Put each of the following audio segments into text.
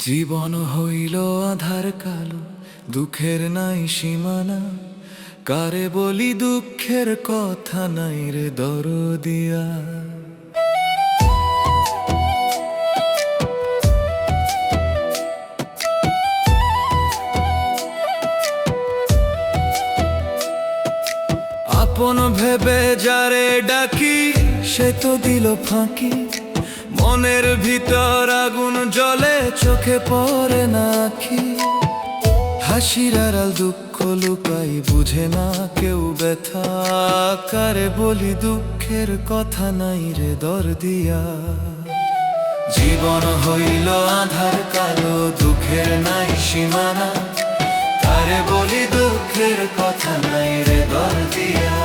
জীবন হইল আধার কালো, দুঃখের নাই সীমানা। কারে বলি দুঃখের কথা, নাই রে দরদিয়া। আপন ভেবে যারে ডাকি, সে তো দিল ফাঁকি। মনের ভিতর আগুন জ্বলে, চোখে পড়ে না আখি। হাসির আড়াল দুঃখ লুকাই, বুঝে না কেউ ব্যথা। কারে বলি দুঃখের কথা, নাই রে দরদিয়া। জীবন হইল আধার কালো, দুঃখের নাই সীমানা। কারে বলি দুঃখের কথা, নাই রে দরদিয়া।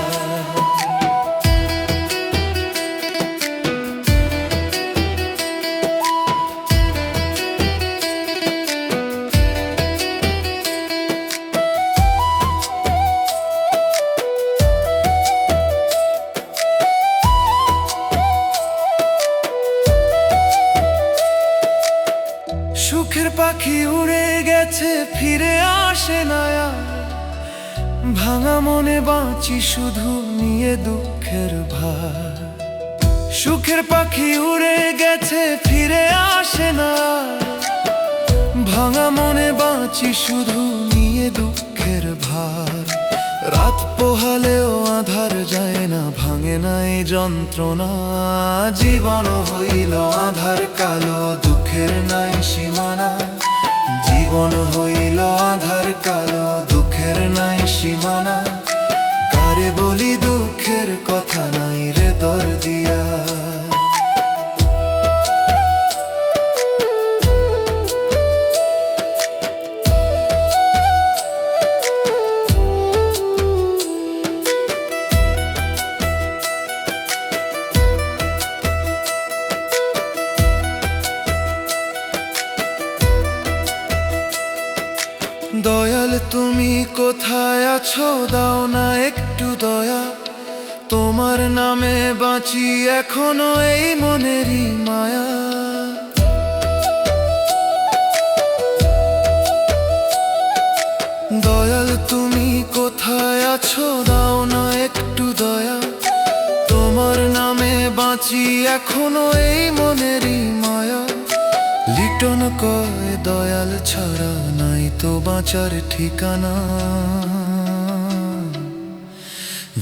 সুখের পাখি উড়ে গেছে, ফিরে আসে না আর। ভাঙা মনে বাঁচি শুধু নিয়ে দুঃখের ভার। সুখের পাখি উড়ে গেছে, ফিরে আসে না আর। ভাঙা মনে বাঁচি শুধু নিয়ে দুঃখের ভার। রাত পোহালেও আধার যায় না, ভাঙে না এই যন্ত্রণা। জীবন হইল আধার কালো, দুঃখের নাই সীমানা। জীবন হইল আধার কালো, দুঃখের নাই সীমানা। কারে বলি দুঃখের কথা, নাই রে দরদিয়া। দয়াল তুমি কোথায় আছো, দাও না একটু দয়া। তোমার নামে বাঁচি এখনো এই মনেরই মায়া। দয়াল তুমি কোথায় আছো, দাও না একটু দয়া। তোমার নামে বাঁচি এখনো এই মনেরই মায়া। লিটন কয় দয়াল ছাড়া নাই তো বাঁচার ঠিকানা।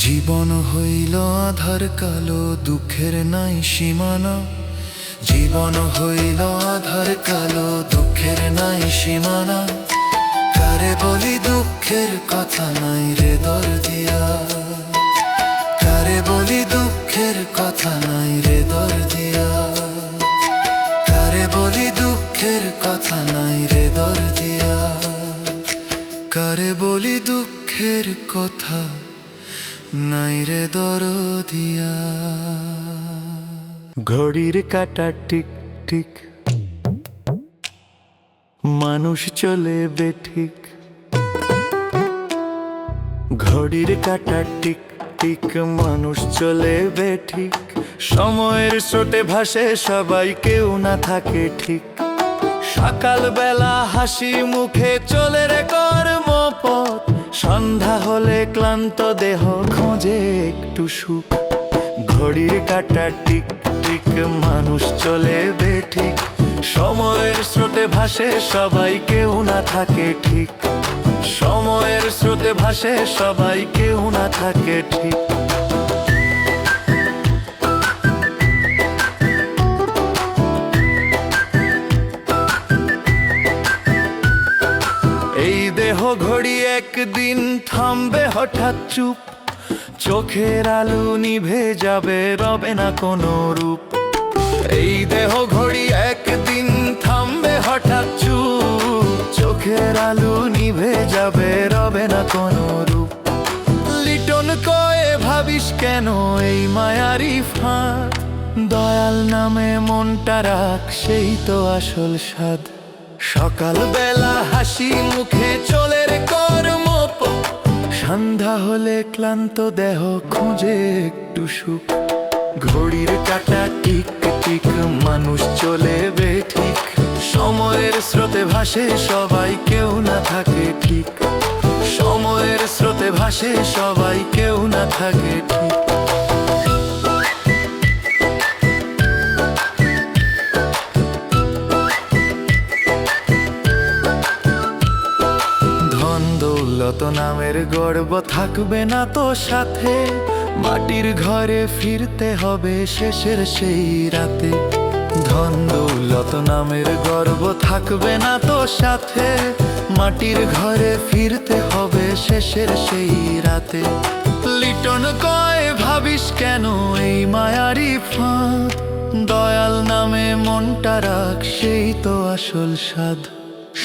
জীবন হইল আধার কালো, দুঃখের নাই সীমানা। জীবন হইল আধার কালো, দুঃখের নাই সীমানা। কারে বলি দুঃখের কথা, নাই রে দরদিয়া। কারে বলি দুঃখের কথা, নাই রে দরদিয়া। কারে বলি দুঃখের কথা, নাই রে দরদিয়া। কারে বলি দুঃখের কথা, নাই রে দরদিয়া। ঘড়ির কাঁটা টিক টিক, মানুষ চলে বেঠিক। ঘড়ির কাঁটা টিক টিক, মানুষ চলে বেঠিক। সময়ের স্রোতে ভাসে সবাই, কেউ না থাকে ঠিক। সকাল বেলা হাসি মুখে চলে রে কর্মপথ। সন্ধ্যা হলে ক্লান্ত দেহ খোঁজে একটু সুখ। ঘড়ির কাঁটা টিক টিক, মানুষ চলে বেঠিক। সময়ের স্রোতে ভাসে সবাই, কেউ না থাকে ঠিক। সময়ের স্রোতে ভাসে সবাই, কেউ না থাকে ঠিক। এই দেহ ঘড়ি একদিন থামবে হঠাৎ চুপ। চোখের আলো নিভে যাবে, রবে না কোনো রূপ। এই দেহ ঘড়ি একদিন থামবে হঠাৎ চুপ। চোখের আলো নিভে যাবে, রবে না কোনো রূপ। লিটন কয়ে ভাবিস কেন এই মায়ারি ফাঁদ। দয়াল নামে মনটা রাখ, সেই তো আসল স্বাদ। সকাল বেলা হাসি মুখে চলে রে কর্মপথ। সন্ধ্যা হলে ক্লান্ত দেহ খোঁজে একটু সুখ। ঘড়ির কাঁটা টিক টিক, মানুষ চলে বেঠিক। সময়ের স্রোতে ভাসে সবাই, কেউ না থাকে ঠিক। সময়ের স্রোতে ভাসে সবাই, কেউ না থাকে ঠিক। ধন দৌলত নামের গর্ব থাকবে না তো সাথে, মাটির ঘরে ফিরতে হবে শেষের সেই রাতে। ধন দৌলত নামের গর্ব থাকবে না তো সাথে, মাটির ঘরে ফিরতে হবে শেষের সেই রাতে। লিটন কয় ভাবিস কেন এই মায়ারি ফাঁদ, দয়াল নামে মনটা রাখ সেই তো আসল স্বাদ।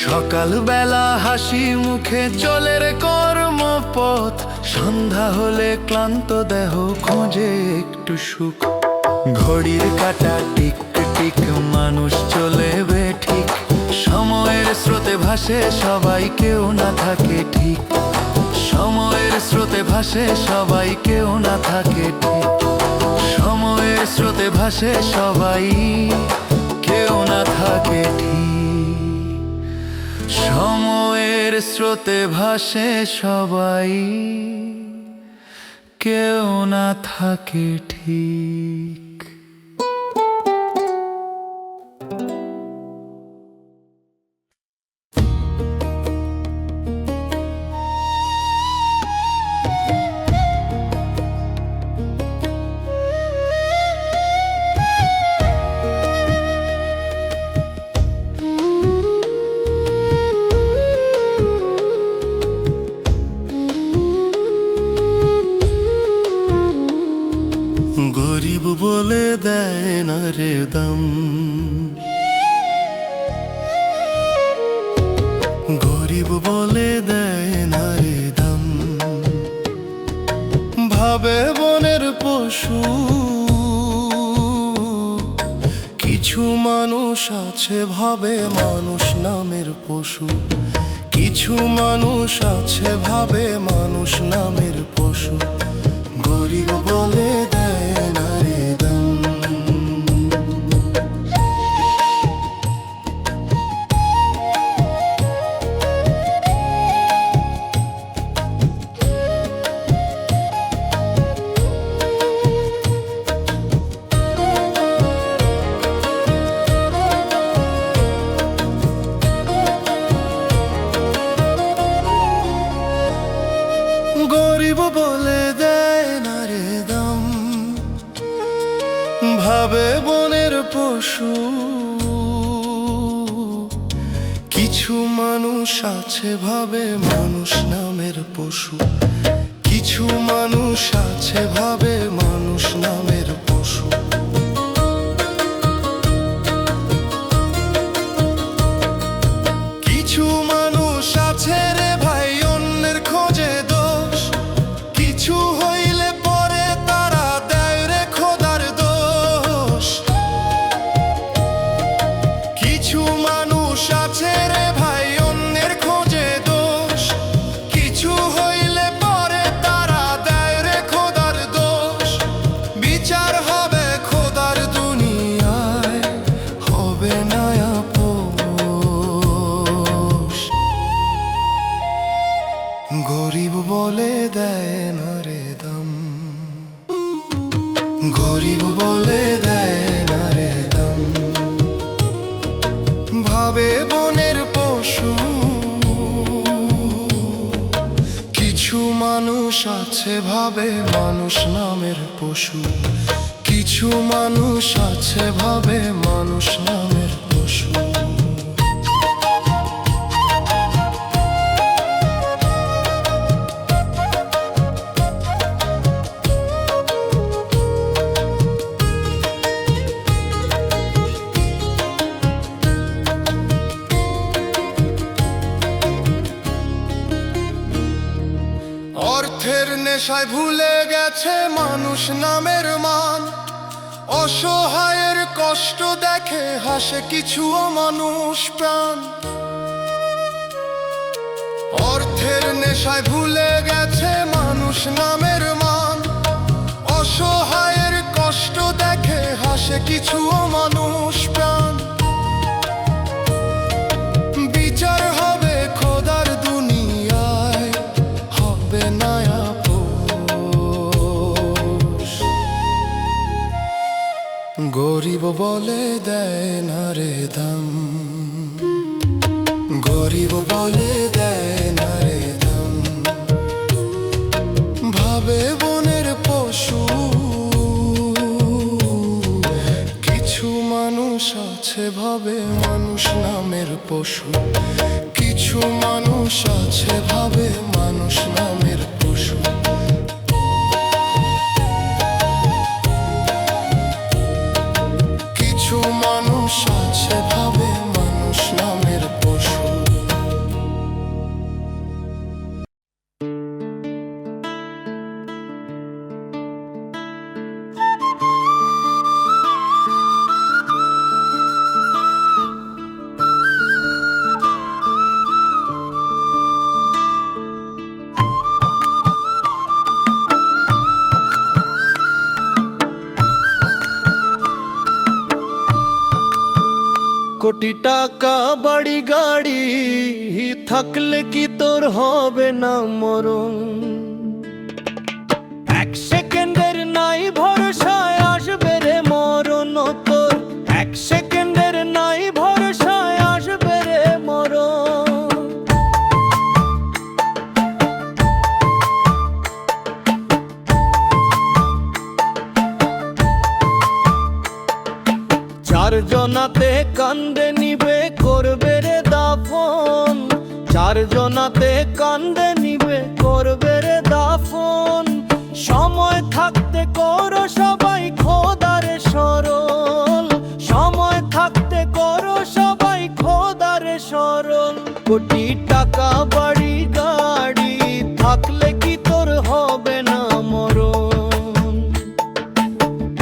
সকালবেলা হাসি মুখে চলে রে কর্মপথ, সন্ধ্যা হলে ক্লান্ত দেহ খোঁজে একটু সুখ। ঘড়ির কাঁটা টিক টিক মানুষ চলে ঠিক, সময়ের স্রোতে ভাসে সবাই, কেউ না থাকে ঠিক। সময়ের স্রোতে ভাসে সবাই, কেউ না থাকে ঠিক। সময়ের স্রোতে ভাসে সবাই, কেউ না থাকে ঠিক। সময়ের স্রোতে ভাসে সবাই, কেউ না থাকে ঠিক। গরিব বলে দেয় না রে দাম, গরিব বলে দেয় না রে দাম। ভাবে বনের পশু কিছু মানুষ আছে, ভাবে মানুষ নামের পশু। কিছু মানুষ আছে ভাবে মানুষ নামের পশু। গরিব বলে দেয় না রে দাম। গরিব বলে দেয় না রে দাম, ভাবে বনের পশু। কিছু মানুষ আছে ভাবে মানুষ নামের পশু। কিছু মানুষ আছে ভাবে মানুষ নামের পশু। কিছু মানুষ আছে রে ভাই অন্যের খোঁজে দোষ, কিছু হইলে পরে তারা দেয় রে খোদার দোষ। কিছু মানুষ আছে রে ভাই অন্যের খোঁজে দোষ, কিছু হইলে পরে তারা দেয় রে খোদার দোষ। বিচার হবে খোদার দুনিয়ায়, হবে না আপোষ। গরিব বলে দেয় না রে দাম, গরিব বলে দেয় না রে দাম। ভাবে বনের পশু কিছু মানুষ আছে ভাবে মানুষ নামের পশু। কিছু মানুষ আছে ভাবে মানুষ নামের পশু। অর্থের নেশায় ভুলে গেছে মানুষ নামের মান, অসহায়ের কষ্ট দেখে হাসে কিছু মানুষ প্রাণ। অর্থের নেশায় ভুলে গেছে মানুষ নামের মান, অসহায়ের কষ্ট দেখে হাসে কিছু মানুষ প্রাণ। বলে দেয় না রে দাম, গরিব বলে দেয় না রে দাম। ভাবে বনের পশু, কিছু মানুষ আছে ভাবে মানুষ নামের পশু, কিছু মানুষ আছে ভাবে মানুষ নামের পশু। কিছু মানুষ আছে ভাবে মানুষ নামের পশু। কোটি টাকা বাড়ি গাড়ি থাকলে কি তোর হবে না মরণ? এক সেকেন্ডের নাই ভরসায় আসবে রে মরণ তোর, এক সেকেন্ডের নাই ভরসায় আসবে রে মরণ। চার জনাতে কান্দে নিবে করবে রে দাফন, চার জনাতে কান্দে নিবে করবে রে দাফন। সময় থাকতে করো সবাই খোদারে সরল, সময় থাকতে করো সবাই খোদারে সরল। কোটি টাকা বাড়ি গাড়ি থাকলে কি তোর হবে না মরণ?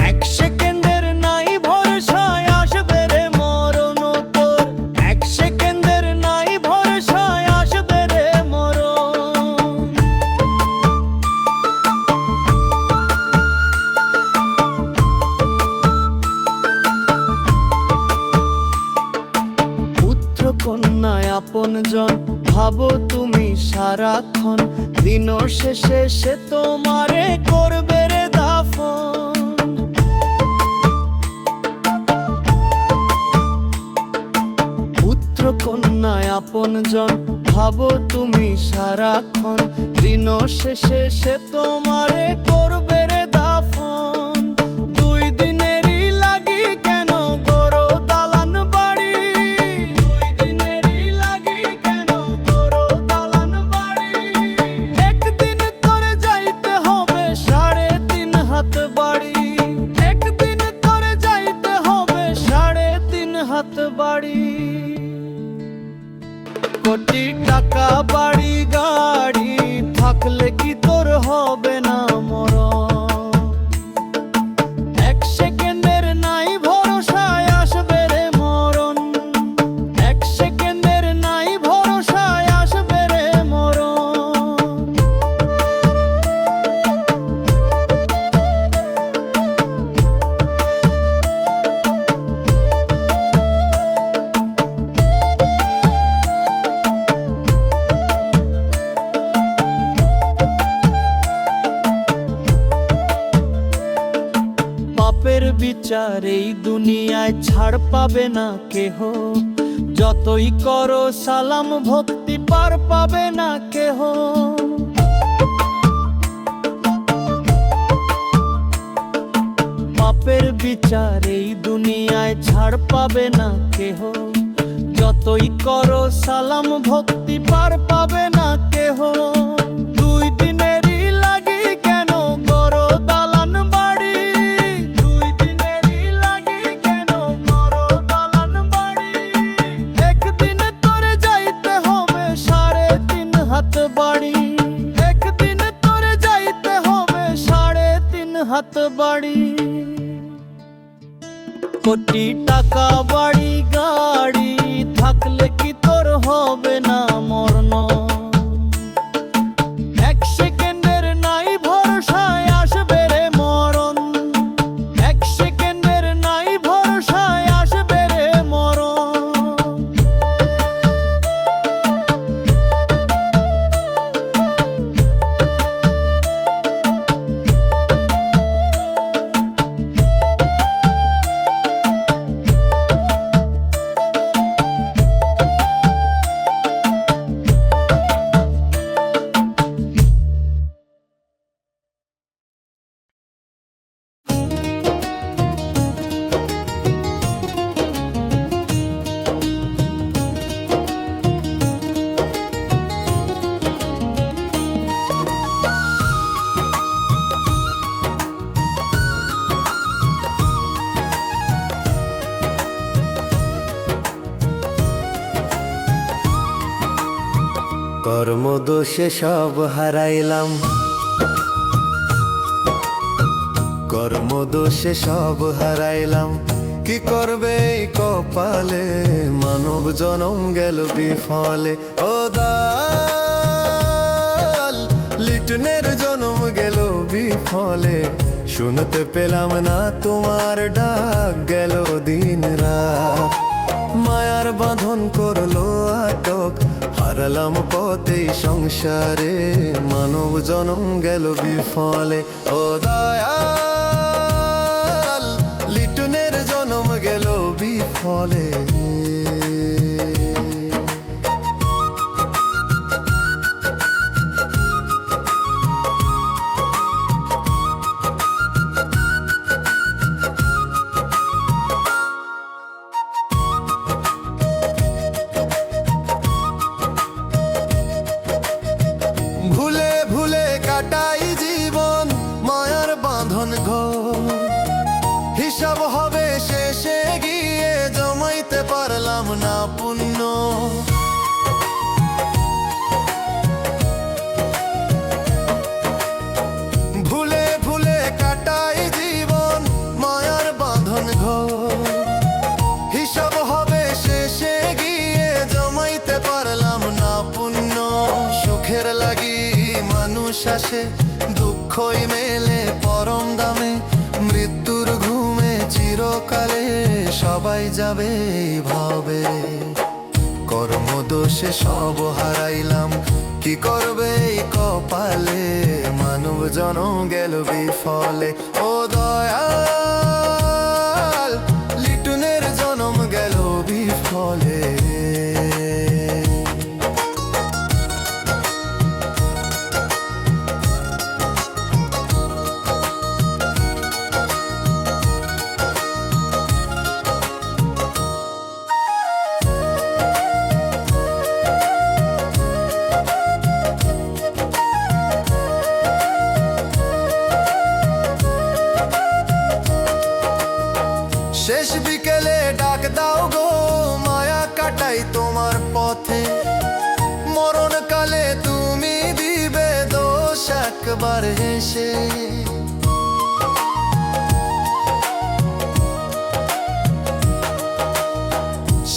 এক সেকেন্ডের নাই ভরসায় আসবে রে মরণ তোর, এক সেকেন্ডের নাই ভরসায় আসবে রে মরণ। পুত্র কন্যায় আপনজন ভাবো তুমি সারাক্ষণ, দিন শেষে সে তোমারে করবে রে দাফন। পুত্র কন্যায় আপনজন ভাবো তুমি সারাক্ষণ, দিন শেষে সে তোমারে করবে রে দাফন। দুই দিনেরই লাগি কেন গড়ো দালান বাড়ি, দুই দিনেরই লাগি কেন গড়ো দালান বাড়ি। একদিন তোরে যাইতে হবে 3.5 হাত বাড়ি, একদিন তোরে যাইতে হবে 3.5 হাত বাড়ি। কোটি টাকা বাড়ি গাড়ি থাকলে কি তোর হবে না মরণ? এক সেকেন্ডের নাই ভরসায় আসবে রে মরণ, এক সেকেন্ডের নাই ভরসায় আসবে রে মরণ। পাপের বিচার এই দুনিয়ায় ছাড় পাবে না কেহ, যতই করো সালাম ভক্তি পার পাবে না কেহ। পাপের বিচার এই দুনিয়ায় ছাড় পাবে না কেহ, যতই করো সালাম ভক্তি পার পাবে না কেহ। দুই দিনেরই লাগি কেন গড়ো দালান বাড়ি, দুই দিনেরই লাগি কেন গড়ো দালান বাড়ি। একদিন তোরে যাইতে হবে 3.5 হাত বাড়ি, একদিন তোরে যাইতে হবে 3.5 হাত বাড়ি। কোটি টাকা বাড়ি গাড়ি থাকলে কি তোর হবে না মরণ? এক সেকেন্ডের নাই ভরসায় আসবে রে মরণ, এক সেকেন্ডের নাই ভরসায় আসবে রে মরণ। কর্মদোষে সব হারাইলাম, কর্মদোষে সব হারাইলাম। কি করবে এই কপালে, মানব জনম গেল বিফলে। ও দাল, লিটনের জনম গেল বিফলে। শুনতে পেলাম না তোমার ডাক, গেল দিন রাত। মায়ার বাঁধন করলো আটক, হারালাম পথে সংসারে। মানব জনম গেল বিফলে। ও দয়াল, লিটনের জনম গেল বিফলে। ভুলে ভুলে কাটাই জীবন, মায়ার বাঁধন ঘর। হিসাব হবে শেষে গিয়ে, জমাইতে পারলাম না পুণ্য। ভুলে ভুলে কাটাই জীবন, মায়ার বাঁধন ঘর। হিসাব হবে শেষে গিয়ে, জমাইতে পারলাম না পুণ্য। সুখের লাগি মানুষ আসে, দুঃখই মেলে পরম দামে। মৃত্যুর ঘুমে চিরকালে সবাই যাবে ভাবে। কর্মদোষে সব হারাইলাম, কি করবে এই কপালে। মানব জনম গেল বিফলে। ও দয়াল, লিটনের জনম গেল বিফলে। শেষ বিকেলে ডাক দাও গো, মায়া কাটাই তোমার পথে। মরণকালে তুমি দিবে দোষ একবার হেসে।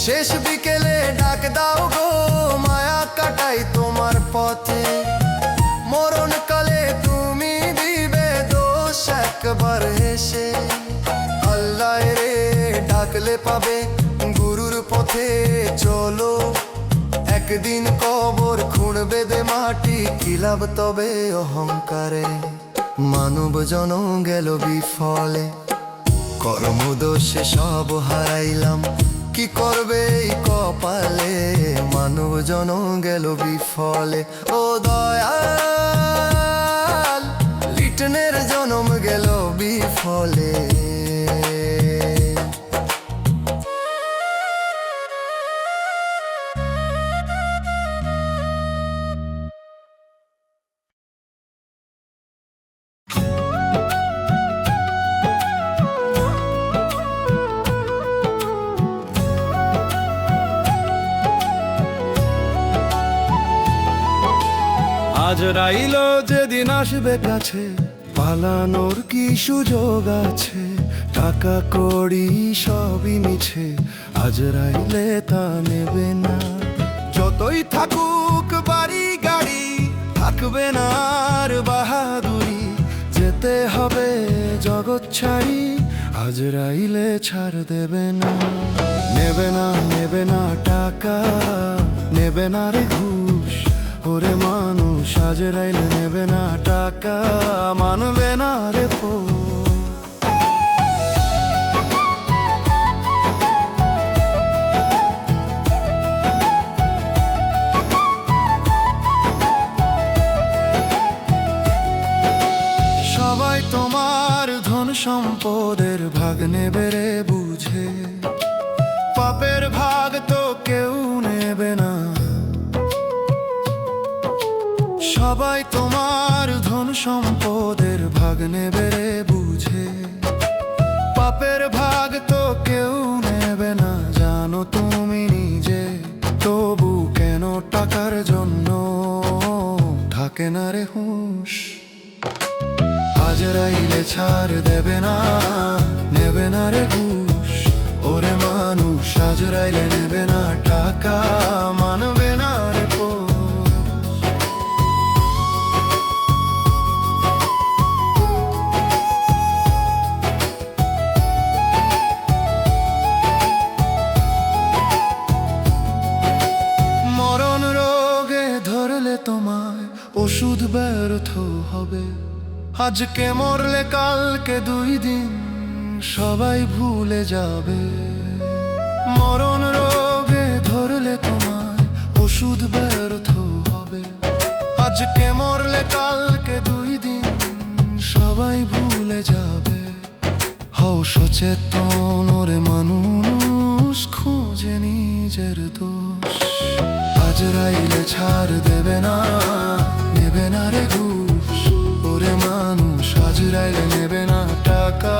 শেষ বিকেলে ডাক দাও গো, মায়া কাটাই তোমার পথে। মরণকালে তুমি দিবে দোষ একবার হেসে। আল্লাহ রে ডাকলে পাবে, গুরুর পথে চলো। একদিন কবর খুঁড়বে দে মাটি, কি লাভ তবে অহংকারে। মানব জনম গেল বিফলে। কর্মদোষে সব হারাইলাম, কি করবে এই কপালে। মানব জনম গেল বিফলে। ও দয়াল, লিটনের জনম গেল বিফলে। আজ রাইলো যেদিন আসবে কাছে, পালানোর কি সুযোগ আছে। টাকা কড়ি সবই মিছে, আজ রাইলে তা নেবে না। যতই থাকুক বাড়ি গাড়ি, থাকবে না আর বাহাদুরি। যেতে হবে জগৎ ছাড়ি, আজ রাইলে ছাড় দেবে না। নেবে না, নেবে না টাকা, নেবে না রে ঘুষ। ওরে মানুষ, আজ রাইলে নেবে না টাকা, মানবে না রে পো। সবাই তোমার ধন সম্পদের ভাগ নেবে রে বুঝে। পাপের ভাগ তো কেউ নেবে না। সবাই তোমার ধন সম্পদের ভাগ নেবে রে বুঝে। পাপের ভাগ তো কেউ নেবে না, জানো তুমি নিজে। তবু কেন টাকার জন্য থাকে না রে হুঁশ। আজরাইলে ছাড় দেবে না, নেবে না রে ঘুষ। ওরে মানুষ আজরাইলে নেবে না টাকা, মানবে না রে পোষ। মরণ রোগে ধরলে তোমায় ওষুধ ব্যর্থ হবে। আজকে মরলে কালকে 2 দিন সবাই ভুলে যাবে। মরণ রোগে ধরলে তোমায় ওষুধ ব্যর্থ হবে। আজকে মরলে কালকে 2 দিন সবাই ভুলে যাবে। হও সচেতন ওরে মানুষ, খোঁজে নিজের দোষ। আজরাইলে ছাড় দেবে না, নেবে না রে ঘুষ। ওরে মানুষ আজরাইলে নেবে না টাকা,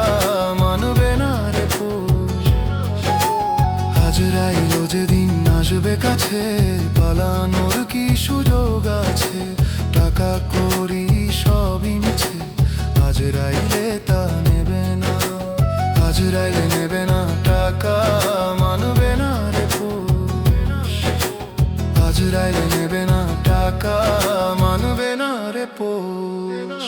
মানবে না রে পোষ। আজরাইলো যেদিন আসবে কাছে, পালানোর কি সুযোগ আছে? টাকা করি সবই মিছে, আজরাইলে তা নেবে না। আজরাইলে নেবে না টাকা, মানবে না রে পোষ। আজরাইলে নেবে না টাকা, মানবে না রে পোষ।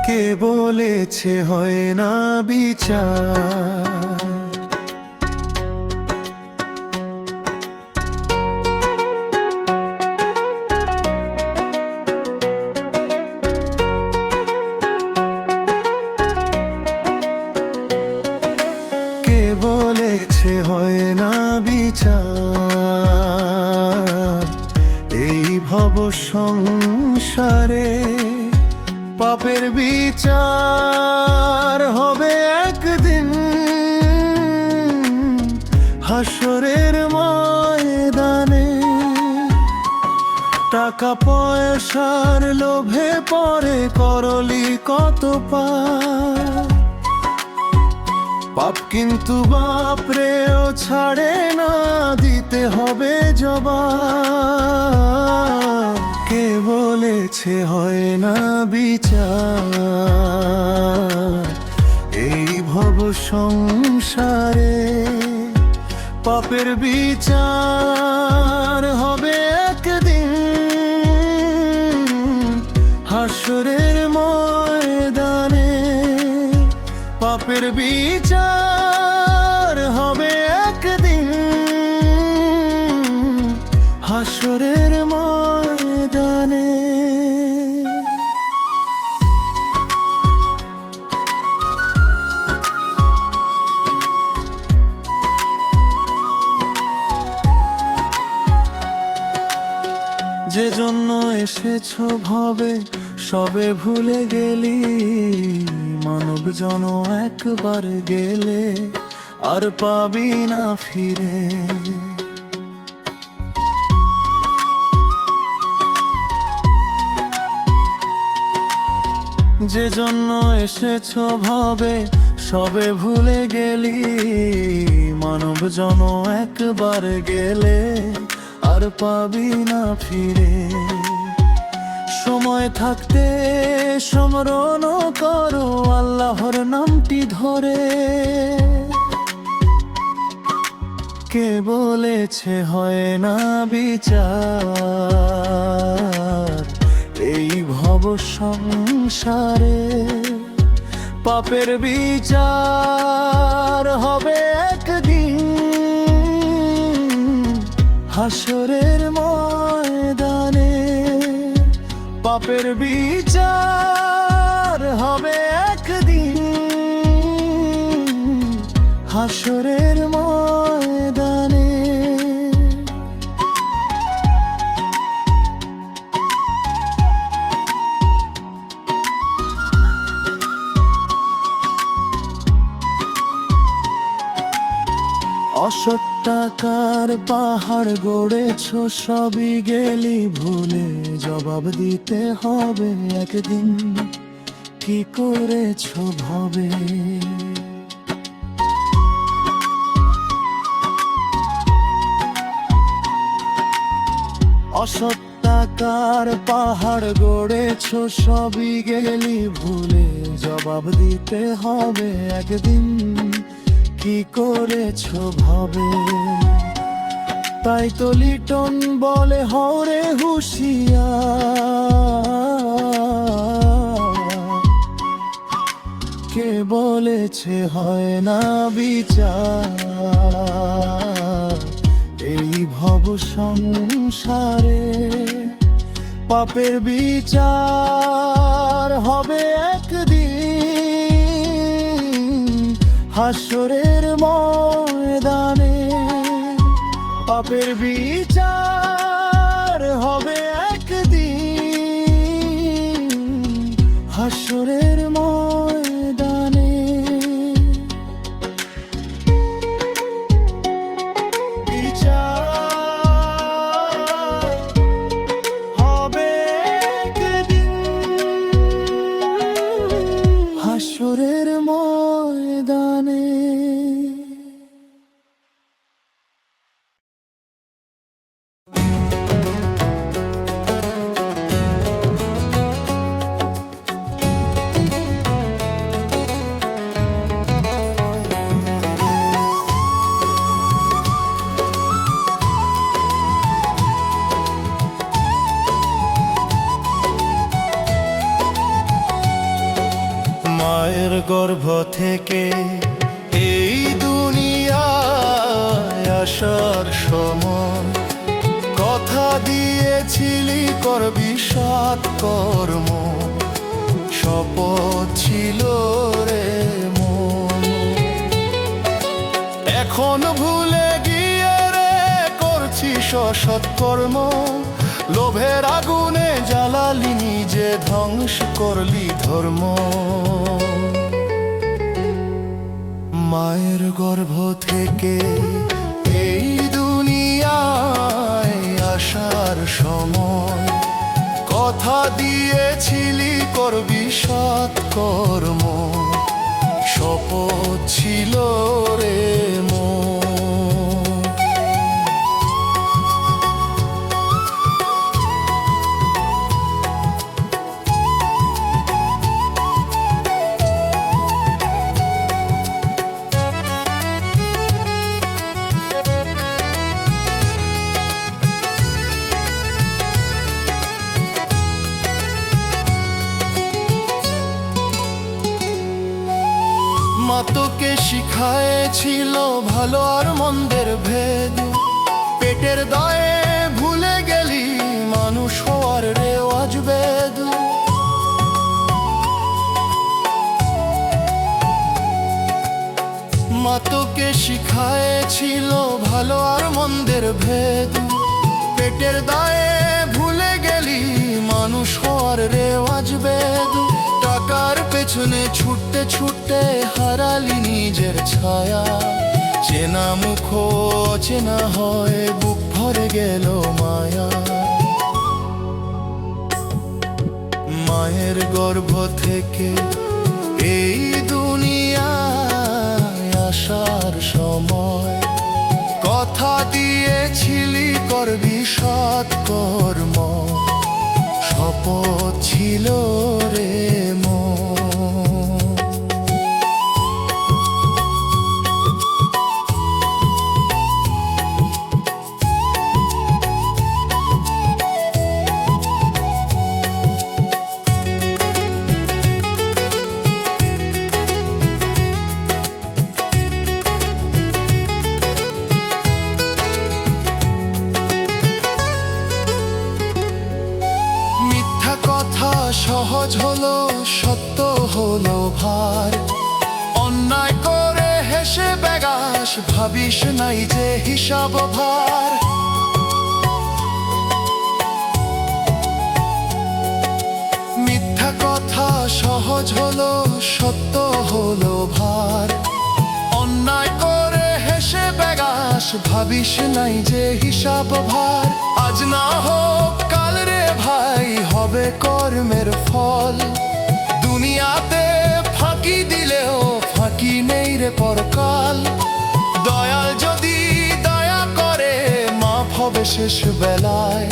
কে বলেছে হয় না বিচার? কে বলেছে হয় না বিচার? এই ভব সংসারে পাপের বিচার হবে একদিন, হাসরের ময়দানে। টাকা পয়সার লোভে পরে করলি কত পাপ, কিন্তু বাপরেও ছাড়ে না, দিতে হবে জবাব। কে বলেছে হয় না বিচার? এই ভব সংসারে পাপের বিচার হবে একদিন, হাসরের ময়দানে। পাপের বিচার হবে একদিন, হাসরের ময়দানে। যে জন্য এসেছো ভবে সবে ভুলে গেলি, মানব জন একবার গেলে আর পাবি না ফিরে। যে জন্য এসেছো ভবে সবে ভুলে গেলি, মানব জন একবার গেলে আর পাবি না ফিরে। সময় থাকতে স্মরণ করো আল্লাহর নামটি ধরে। কে বলেছে হয় না বিচার? এই ভব সংসারে পাপের বিচার হবে একদিন, হাসরের ময়দানে। পাপের বিচার হবে একদিন, হাসরের ময়দানে। অসৎ টাকার পাহাড় গড়েছ, সবই গেলি ভুলে, জবাব দিতে হবে একদিন, কি করেছ ভাবে। অসৎ টাকার পাহাড় গড়েছ, সবই গেলি ভুলে, জবাব দিতে হবে একদিন, কি করেছ ভাবে। তাই তো লিটন বলে হরে হুঁশিয়ার, কে বলেছে হয় না বিচার। এই ভব সংসারে পাপের বিচার হবে একদিন, হাসরের ময়দানে। পাপের বিচার হবে একদিন, হাসরের ময়দানে। হাসরের ময়দানে। মায়ের গর্ভ থেকে এই দুনিয়ায় আসার সময় কথা দিয়েছিলি করবি সৎ কর্ম, শপথ ছিল রে মন। এখন ভুলে গিয়ে রে করছিস অসৎ কর্ম, লোভের আগুনে জ্বালালি নিজে, ধ্বংস করলি ধর্ম। মায়ের গর্ভ থেকে এই দুনিয়ায় আসার সময় কথা দিয়েছিলি করবি সৎ কর্ম, শপথ ছিল রে মন। মা তোকে শিখায়েছিল ভালো আর মন্দের ভেদ, পেটের দায়ে ভুলে গেলি মানুষ হওয়ার রেওয়াজ বেদ। মা তোকে শিখায়েছিল ভালো আর মন্দের ভেদ, পেটের দায়ে ভুলে গেলি মানুষ হওয়ার রেওয়াজ বেদ। টাকার পেছনে ছুটতে ছুটতে হারালি নিজের ছায়া, চেনা মুখ চেনা হয় বুক ভরে গেল মায়া। মায়ের গর্ভ থেকে এই দুনিয়ায় আসার সময় কথা দিয়েছিলি করবি সৎ কর্ম, শপথ ছিল রে মন। সহজ হলো সত্য হলো ভার, অন্যায় করে হেসে বেগাস ভাবিস নাই যে হিসাব ভার। মিথ্যা কথা সহজ হলো সত্য হলো ভার, অন্যায় করে হেসে বেগাস ভাবিস নাই যে হিসাব ভার, আজ না হোক কাল রে ভাই হবে কর্মের ফল। দুনিয়াতে ফাঁকি দিলেও ফাঁকি নেই রে পরকাল। দয়াল যদি দয়া করে মাফ হবে শেষ বেলায়।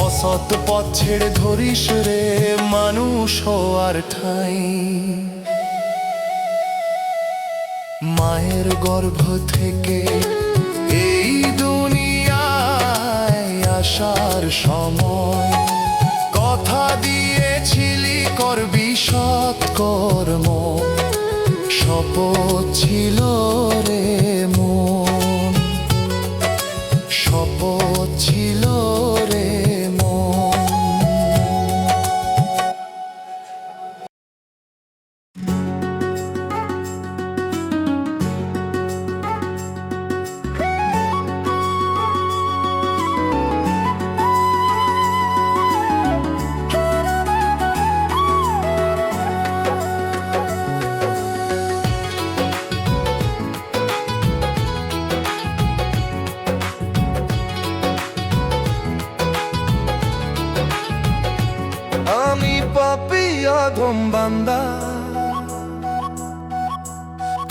অসৎ পথ ছেড়ে ধরিস রে মানুষ হওয়ার ঠাঁই। মায়ের গর্ভ থেকে এই দুনিয়ায় আসার সময় কথা দিয়েছিলি করবি সৎ কর্ম, শপথ ছিল রে মন, শপথ ছিল রে মন। আমি পাপী অধম বান্দা,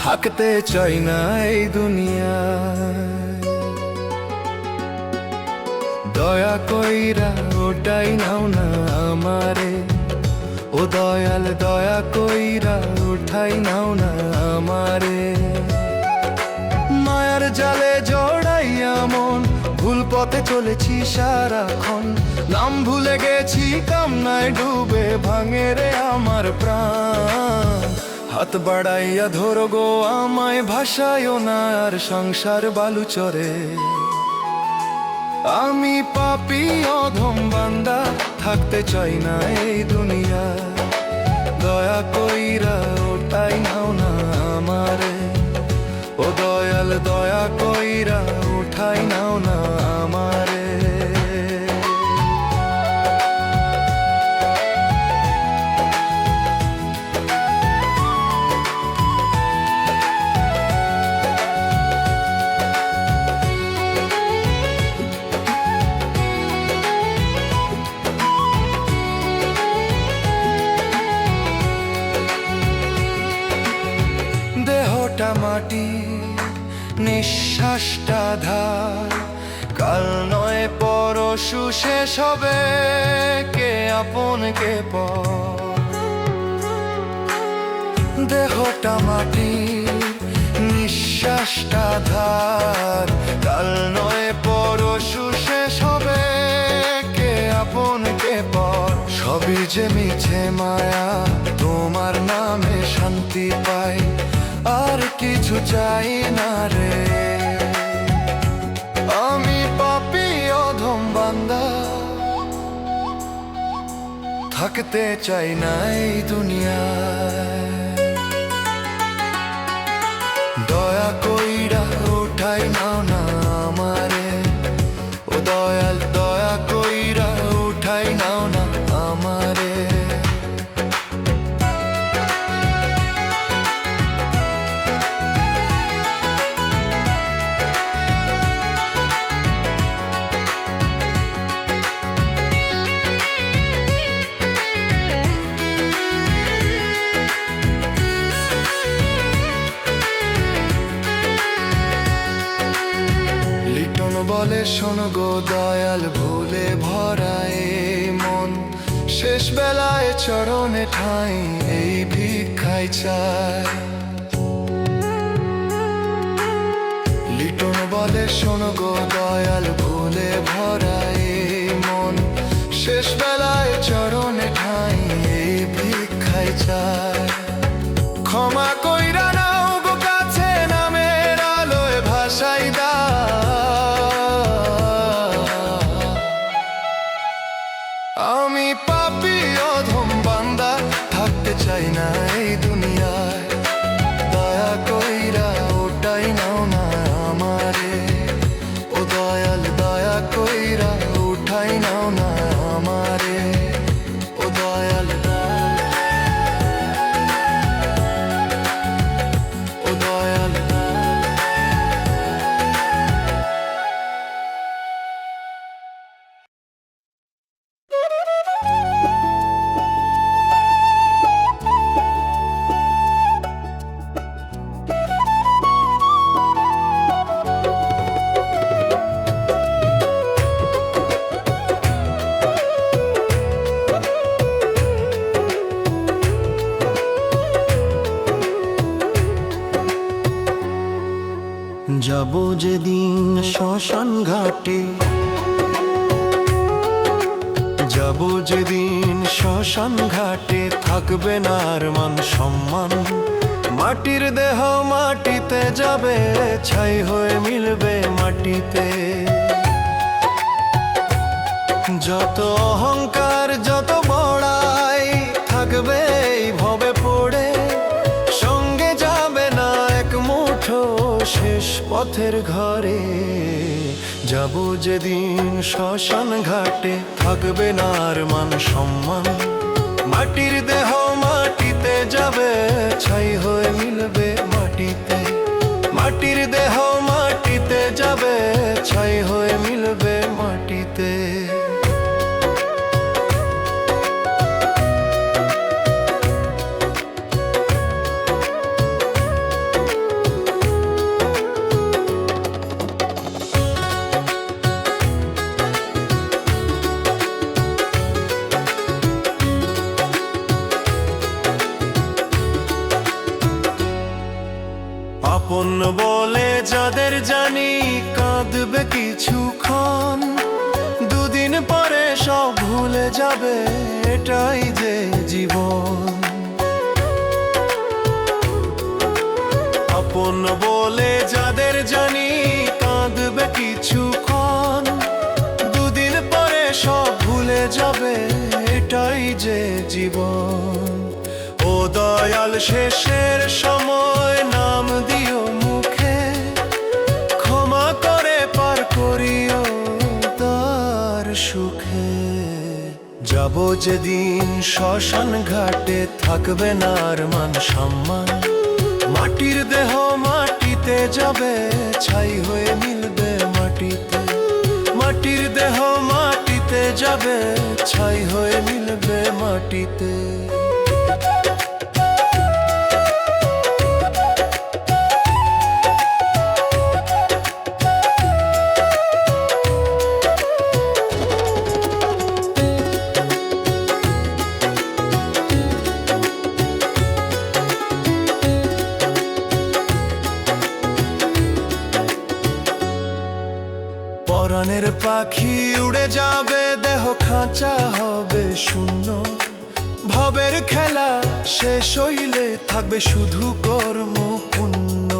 থাকতে চাই না এই দুনিয়ায়। দয়া কইরা ওটাই নাও না আমারে, ও দয়াল দয়া কইরা উঠাই নাও না আমারে। মায়ার জালে জড়াইয়া মন ভুল পথে চলেছি সারাক্ষণ, নাম ভুলে গেছি কামনায় ডুবে ভাঙে রে আমার প্রাণ। হাত বাড়াইয়া ধরো গো আমায় ভাসায়ও না আর সংসার বালু চরে। আমি পাপী অধম বান্দা, থাকতে চাই না এই দুনিয়া। দয়া কইরা ওটাই নাও না আমারে, ও দয়াল দয়া কইরা উঠাই নাও না আমারে। দেহটা মাটি নিঃশ্বাসটা ধার, কাল নয় পরশু শেষ হবে কে আপন কে পর। দেহটা মাটি নিঃশ্বাসটা ধার, কাল নয় পরশু শেষ হবে কে আপন কে পর। সবই যে মিছে মায়া, তোমার নামে শান্তি পাই আর কিছু চাই না রে। আমি পাপী অধম বান্দা, থাকতে চাই না এই দুনিয়ায়। দয়া কইরা উঠাই নাও না আমারে, ও দয়াল দয়া কইরা উঠাই নাও না আমারে। বলে শোনো গো দয়াল ভুলে ভরায় মন, শেষ বেলায় চরণে ঠাঁই এই ভিক্ষাই চায়। লিটন বলে শোনো গো দয়াল ভুলে ভরায় মন, শেষ বেলায় চরণে ঠাঁই এই ভিক্ষাই চায়। ক্ষমা কইরা নাও গো কাছে নামের আলোয় ভাসাই আমি পাপী অধম বান্দা, থাকতে চাই না এই দুনিয়ায়। দয়া কইরা ওটাই নাও না আমারে, ও দয়াল দয়া কইরা উঠাই নাও না আমারে, ও দয়াল। যাব যেদিন শ্মশান ঘাটে, যাব যেদিন শ্মশান ঘাটে, থাকবে না আর মান সম্মান। মাটির দেহ মাটিতে যাবে, ছাই হয়ে মিলবে মাটিতে। যত অহংকার যত বড়াই থাকবে এই ভবে পড়ে, সঙ্গে যাবে না এক মুঠো শেষ পথের ঘরে। যাব যেদিন শ্মশান ঘাটে, থাকবে না আর মান সম্মান। মাটির দেহ মাটিতে যাবে, ছাই হয়ে মিলবে মাটিতে। মাটির দেহ মাটিতে যাবে, ছাই হয়ে মিলবে মাটিতে। আপন বলে যাদের জানি, কাঁদবে কিছুক্ষণ, দুদিন পরে সব ভুলে যাবে, এটাই যে জীবন। আপন বলে যাদের জানি, কাঁদবে কিছুক্ষণ, দুদিন পরে সব ভুলে যাবে, এটাই যে জীবন। ও দয়াল শেষের সময় নাম দিও মুখে, ক্ষমা করে পার করিও তার সুখে। যাব যেদিন শ্মশান ঘাটে, থাকবে না আর মান সম্মান। মাটির দেহ মাটিতে যাবে, ছাই হয়ে মিলবে মাটিতে। মাটির দেহ মাটিতে যাবে, ছাই হয়ে মিলবে মাটিতে। পরাণের পাখি উড়ে যাবে, দেহ খাঁচা হবে শূন্য। ভবের খেলা শেষ হইলে থাকবে শুধু কর্ম পুণ্য।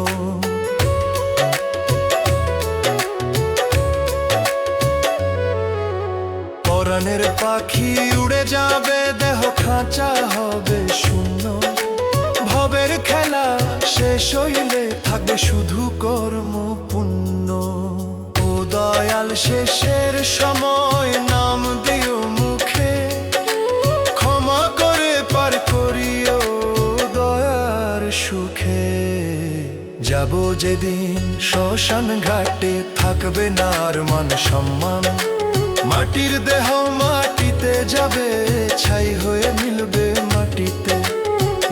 পরাণের পাখি উড়ে যাবে, দেহ খাঁচা হবে শূন্য। ভবের খেলা শেষ হইলে থাকবে শুধু কর্ম পুণ্য। দয়াল শেষের সময় নাম দিও মুখে, ক্ষমা করে পার করিও দয়ার সুখে। যাব যেদিন শ্মশান ঘাটে, থাকবে না আর মান সম্মান। মাটির দেহ মাটিতে যাবে, ছাই হয়ে মিলবে মাটিতে।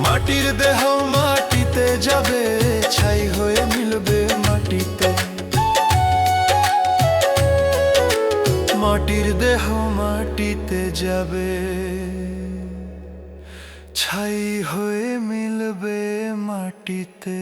মাটির দেহ মাটিতে যাবে, ছাই হয়ে মিলবে মাটিতে। মাটির দেহ মাটিতে যাবে, ছাই হয়ে মিলবে মাটিতে।